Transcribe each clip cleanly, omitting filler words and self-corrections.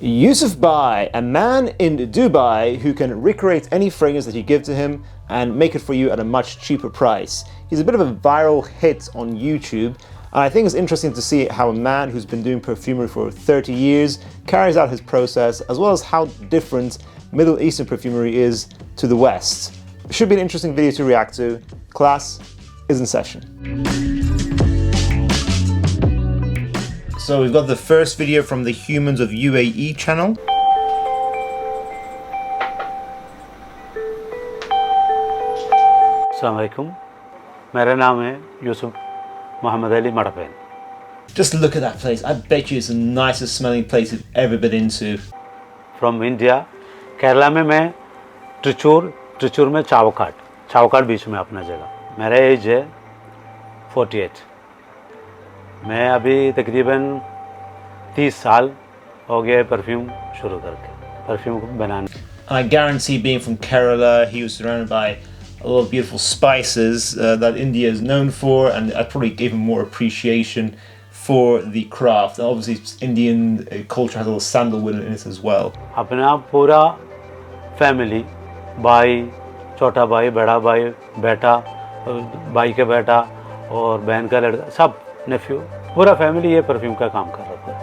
Yusuf Bhai, a man in Dubai who can recreate any fragrance that you give to him and make it for you at a much cheaper price. He's a bit of a viral hit on YouTube, and I think it's interesting to see how a man who's been doing perfumery for 30 years carries out his process, as well as how different Middle Eastern perfumery is to the West. It should be an interesting video to react to. Class is in session. So we've got the first video from the Humans of UAE channel. Assalamualaikum. मेरा नाम है Yusuf Mohammad Ali मड़पेन. Just look at that place. I bet you it's the nicest smelling place you've ever been into. From India, Kerala में मैं त्रिचूर में चावकाट बीच में अपना जगह. मेरा एज है 48. मैं अभी तकरीबन 30 साल हो गया परफ्यूम शुरू करके परफ्यूम बनाने. I guarantee, being from Kerala, he was surrounded by a lot of beautiful spices that India is known for, and I probably gave him more appreciation for the craft. And obviously, Indian culture has a little sandalwood in it as well. अपना पूरा family, भाई, छोटा भाई, बड़ा भाई, बेटा, भाई का बेटा और बहन का लड़का, सब नेफ्यू, पूरा फैमिली ये परफ्यूम का काम कर रहा था.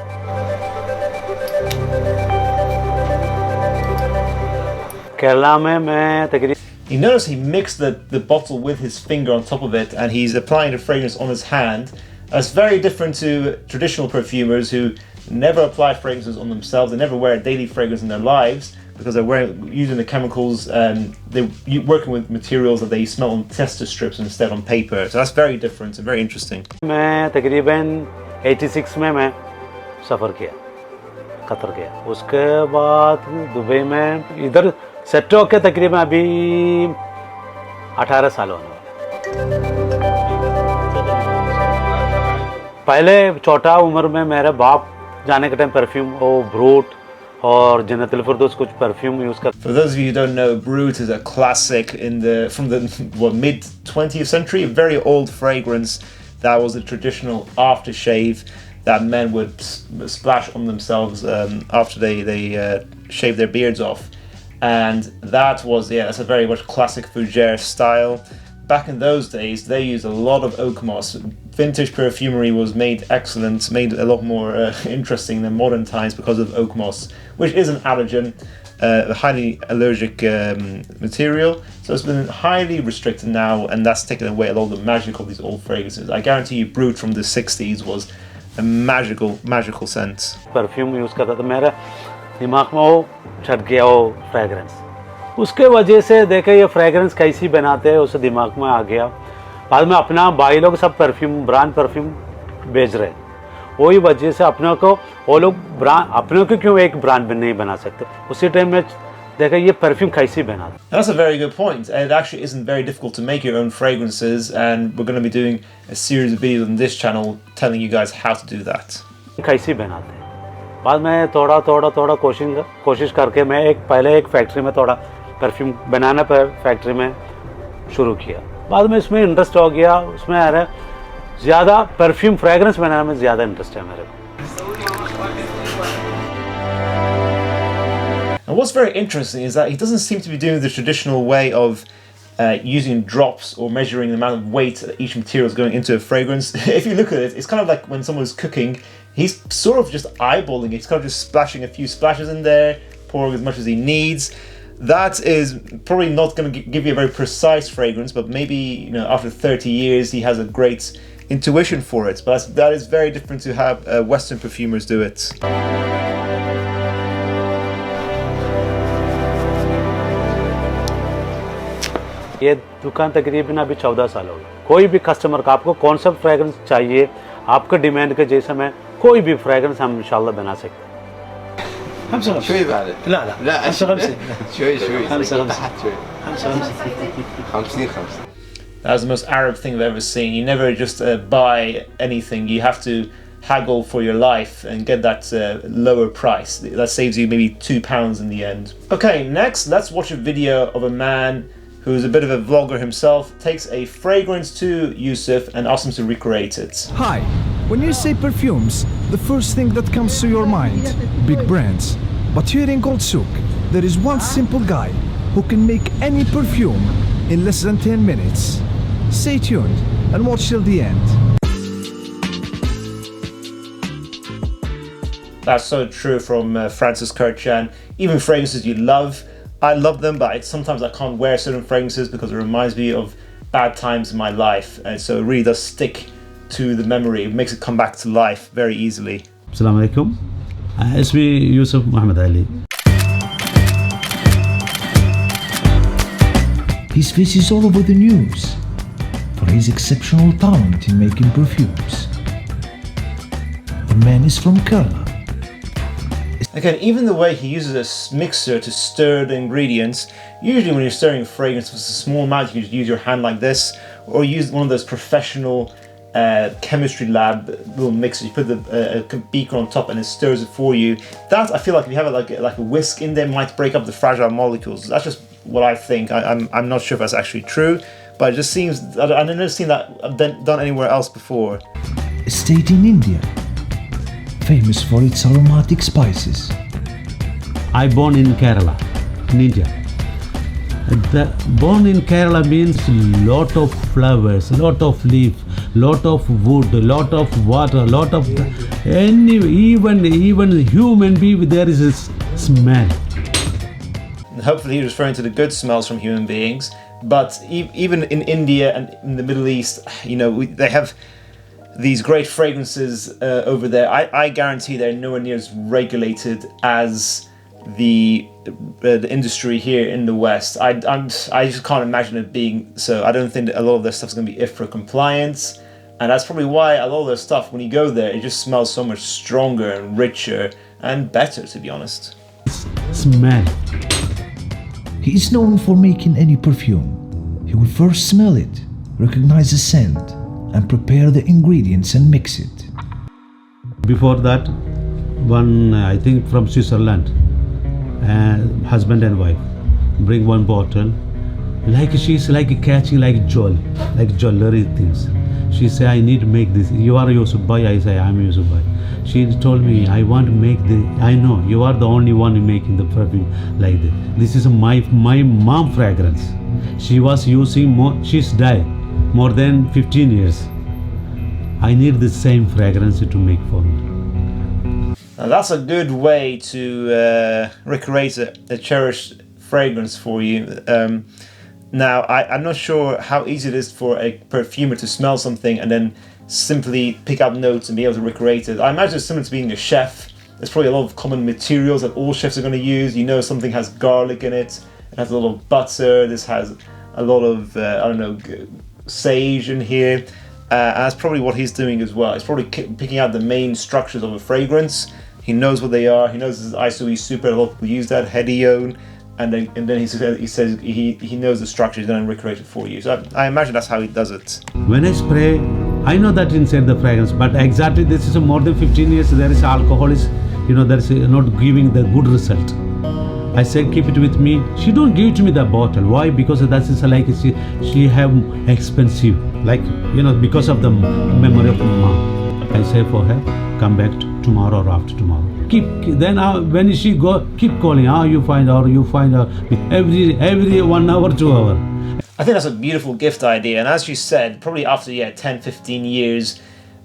केरला में मैं तकरीबन. You notice he mixed the bottle with his finger on top of it, and he's applying the fragrance on his hand. That's very different to traditional perfumers who never apply fragrances on themselves. They never wear a daily fragrance in their lives because they're using the chemicals, and they're working with materials that they smell on tester strips instead on paper. So that's very different and very interesting. मैं तकरीबन 86 में मैं सफ़र किया, Qatar गया. उसके बाद Dubai में इधर सेट होके तकरीबन अभी 18 साल होने वाले. पहले छोटा उम्र में मेरे बाप जाने के टाइम परफ्यूम वो ब्रूट और जन्नतुल फिरदौस कुछ परफ्यूम यूज कर. For those of you who don't know, Brut is a classic from the mid 20th century, a very old fragrance that was a traditional aftershave that men would splash on themselves after they shave their beards off. And that was, that's a very much classic fougere style. Back in those days, they used a lot of oak moss. Vintage perfumery was made excellent, made a lot more interesting than modern times because of oak moss, which is an allergen, a highly allergic material. So it's been highly restricted now, and that's taken away a lot of the magic of these old fragrances. I guarantee you, Brut from the 60s was a magical scent. Perfume use करता था, मेरा दिमाग में वो छट गया वो fragrance. उसके वजह से देखे ये फ्रेगरेंस कैसी बनाते हैं, उसे दिमाग में आ गया. बाद में अपना भाई लोग सब परफ्यूम ब्रांड परफ्यूम बेच रहे हैं. वही वजह से अपने को वो लोग ब्रांड अपने को क्यों एक ब्रांड में नहीं बना सकते. उसी टाइम में देखा ये परफ्यूम कैसी बनाते. That's a very good point. It actually isn't very difficult to make your own fragrances, and we're going to be doing a series of videos on this channel telling you guys how to do that. कैसी बनाते हैं. बाद में थोड़ा कोशिश करके मैं पहले एक फैक्ट्री में थोड़ा परफ्यूम बनाना फैक्ट्री में शुरू किया. बाद में इसमें इंटरेस्ट हो गया, उसमें आ रहा ज़्यादा परफ्यूम फ्रेगरेंस बनाने में ज़्यादा इंटरेस्ट है मेरे को. And what's very interesting is that he doesn't seem to be doing the traditional way of using drops or measuring the amount of weight that each material is going into a fragrance. If you look at it, it's kind of like when someone's cooking, he's sort of just eyeballing it. He's kind of just splashing a few splashes in there, pouring as much as he needs. That is probably not going to give you a very precise fragrance, but maybe after 30 years he has a great intuition for it. But that is very different to how Western perfumers do it. ये दुकान तकरीबन अभी 14 साल हो गए. कोई भी customer का आपको कौन सा फ्रेगरेंस चाहिए, आपके डिमांड के जैसा मैं कोई भी फ्रेगरेंस हम इंशाल्लाह बना सकते हैं. 5 شوي بعد. لا 5 شوي 5 That's the most Arab thing I've ever seen. You never just buy anything. You have to haggle for your life and get that lower price. That saves you maybe £2 in the end. Okay, next let's watch a video of a man who's a bit of a vlogger himself, takes a fragrance to Yousef and asks him to recreate it. Hi, When you say perfumes, the first thing that comes to your mind, big brands. But here in Gold Souk, there is one simple guy who can make any perfume in less than 10 minutes. Stay tuned and watch till the end. That's so true from Francis Kirchan. Even fragrances you love, I love them, but sometimes I can't wear certain fragrances because it reminds me of bad times in my life, and so it really does stick to the memory. It makes it come back to life very easily. Assalamu alaikum. اسمي يوسف محمد علي. His face is all over the news for his exceptional talent in making perfumes. The man is from Cologne. Again, even the way he uses a mixer to stir the ingredients, usually when you're stirring a fragrance with a small amount, you can just use your hand like this, or use one of those professional chemistry lab little mixers. You put a beaker on top and it stirs it for you. That, I feel like if you have it like a whisk in there, it might break up the fragile molecules. That's just what I think. I'm not sure if that's actually true, but it just seems, I've never seen that done anywhere else before. A state in India, famous for its aromatic spices. I born in Kerala, in India. Born in Kerala means lot of flowers, lot of leaf, lot of wood, lot of water, lot of even human being, there is a smell. Hopefully he's referring to the good smells from human beings, but even in India and in the Middle East, you know, they have these great fragrances over there. I guarantee they're nowhere near as regulated as the industry here in the West. I just can't imagine it being so. I don't think that a lot of their stuff is going to be IFRA compliant, and that's probably why a lot of their stuff, when you go there, it just smells so much stronger and richer and better, to be honest. Smell. He is known for making any perfume. He will first smell it, recognize the scent, and prepare the ingredients and mix it. Before that, one, I think from Switzerland, husband and wife bring one bottle, like she's like catching like jewelry things. She say, I need to make this. You are Yusuf Bhai? I say, I'm Yusuf Bhai. She told me, I want to make this. I know you are the only one making the perfume like this. This is my mom fragrance. She was using more. She's died more than 15 years. I need the same fragrance to make for me. Now that's a good way to recreate a cherished fragrance for you. Now, I'm not sure how easy it is for a perfumer to smell something and then simply pick out notes and be able to recreate it. I imagine it's similar to being a chef. There's probably a lot of common materials that all chefs are going to use. You know, something has garlic in it. It has a lot of butter. This has a lot of, sage in here. And that's probably what he's doing as well. He's probably picking out the main structures of a fragrance. He knows what they are. He knows this is ISO super. A lot of people use that, Hedione. And then he says he knows the structure. He's going to recreate it for you. So I imagine that's how he does it. When I spray, I know that inside the fragrance, but exactly this is more than 15 years. There is alcohol is, there is not giving the good result. I said keep it with me. She don't give it to me the bottle. Why? Because that is like she have expensive, because of the memory of mom. I say for her, come back tomorrow or after tomorrow. Then when she go, keep calling. You find her every 1 hour, 2 hour. I think that's a beautiful gift idea. And as you said, probably after 10, 15 years,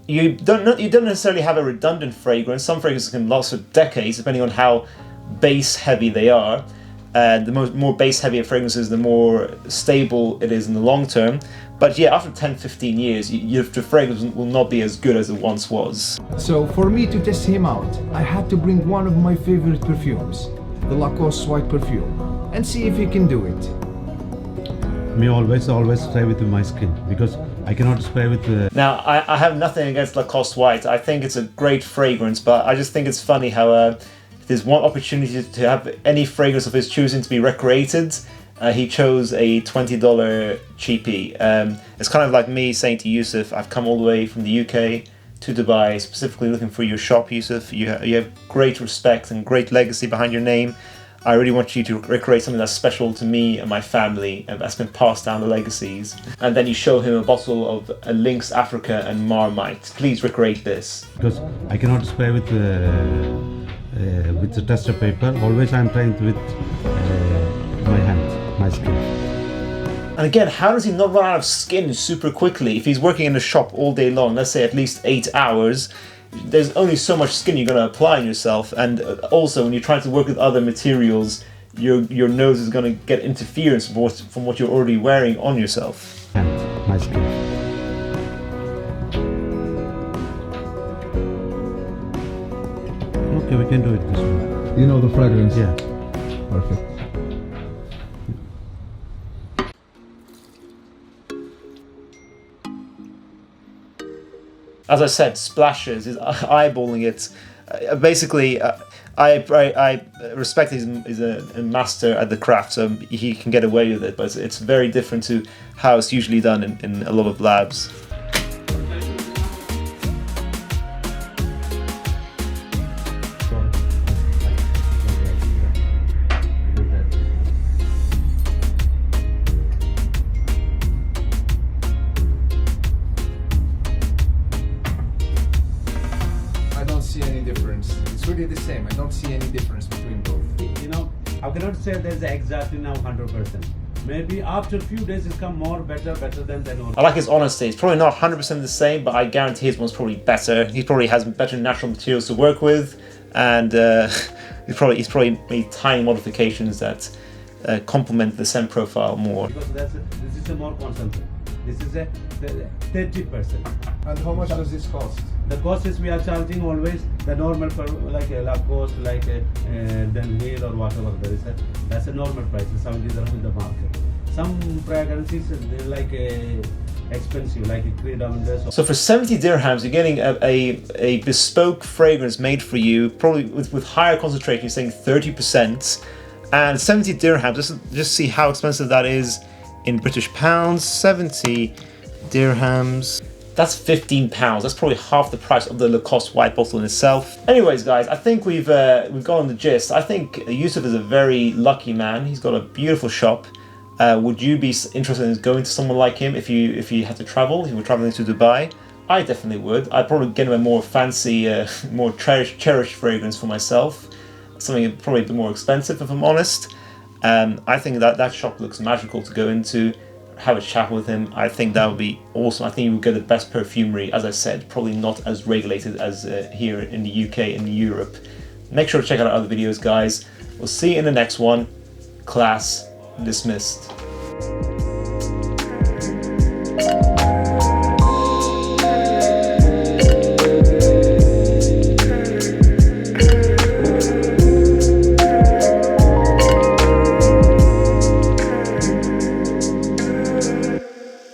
you don't necessarily have a redundant fragrance. Some fragrances can last for decades, depending on how base heavy they are. The more base heavier fragrances, the more stable it is in the long term. But after 10, 15 years, the fragrance will not be as good as it once was. So for me to test him out, I had to bring one of my favorite perfumes, the Lacoste White Perfume, and see if he can do it. Me always spray with my skin, because I cannot spray with... Now, I have nothing against Lacoste White. I think it's a great fragrance, but I just think it's funny how there's one opportunity to have any fragrance of his choosing to be recreated. He chose a $20 cheapie. It's kind of like me saying to Yousef, I've come all the way from the UK to Dubai, specifically looking for your shop, Yousef. You have great respect and great legacy behind your name. I really want you to recreate something that's special to me and my family and that's been passed down the legacies. And then you show him a bottle of Lynx Africa and Marmite. Please recreate this. Because I cannot spray with the tester paper. Always I'm trying with my hand, my skin. And again, how does he not run out of skin super quickly? If he's working in a shop all day long, let's say at least 8 hours, there's only so much skin you're going to apply on yourself. And also, when you're trying to work with other materials, your nose is going to get interference from what you're already wearing on yourself. Hand, my skin. Okay, we can do it this way. You know the fragrance? Yeah. Perfect. As I said, splashes, is eyeballing it. Basically, I respect he's a master at the craft, so he can get away with it, but it's very different to how it's usually done in a lot of labs. It's really the same. I don't see any difference between both. You know, I cannot say there's exactly now 100%. Maybe after a few days it's come more better than the normal. I like his honesty. It's probably not 100% the same, but I guarantee his one's probably better. He probably has better natural materials to work with, and he's probably made tiny modifications that complement the scent profile more. Because this is a more concentrate. This is a 30%. And how much does this cost? The cost is we are charging always the normal for like a Lacoste, like a Dunhill or whatever there is. That's a normal price, 70 dirham in the market. Some fragrances they're like expensive, like a $3. So for 70 dirhams, you're getting a bespoke fragrance made for you, probably with higher concentration. You're saying 30%, and 70 dirhams. Just see how expensive that is in British pounds. 70 dirhams. That's £15. That's probably half the price of the Lacoste white bottle in itself. Anyways, guys, I think we've gotten the gist. I think Yousuf is a very lucky man. He's got a beautiful shop. Would you be interested in going to someone like him if you had to travel? If you were traveling to Dubai? I definitely would. I'd probably get him a more fancy, more cherished fragrance for myself. Something probably a bit more expensive, if I'm honest. I think that shop looks magical to go into. Have a chat with him. I think that would be awesome. I think you would get the best perfumery, as I said, probably not as regulated as here in the UK and Europe. Make sure to check out our other videos, guys. We'll see you in the next one. Class dismissed.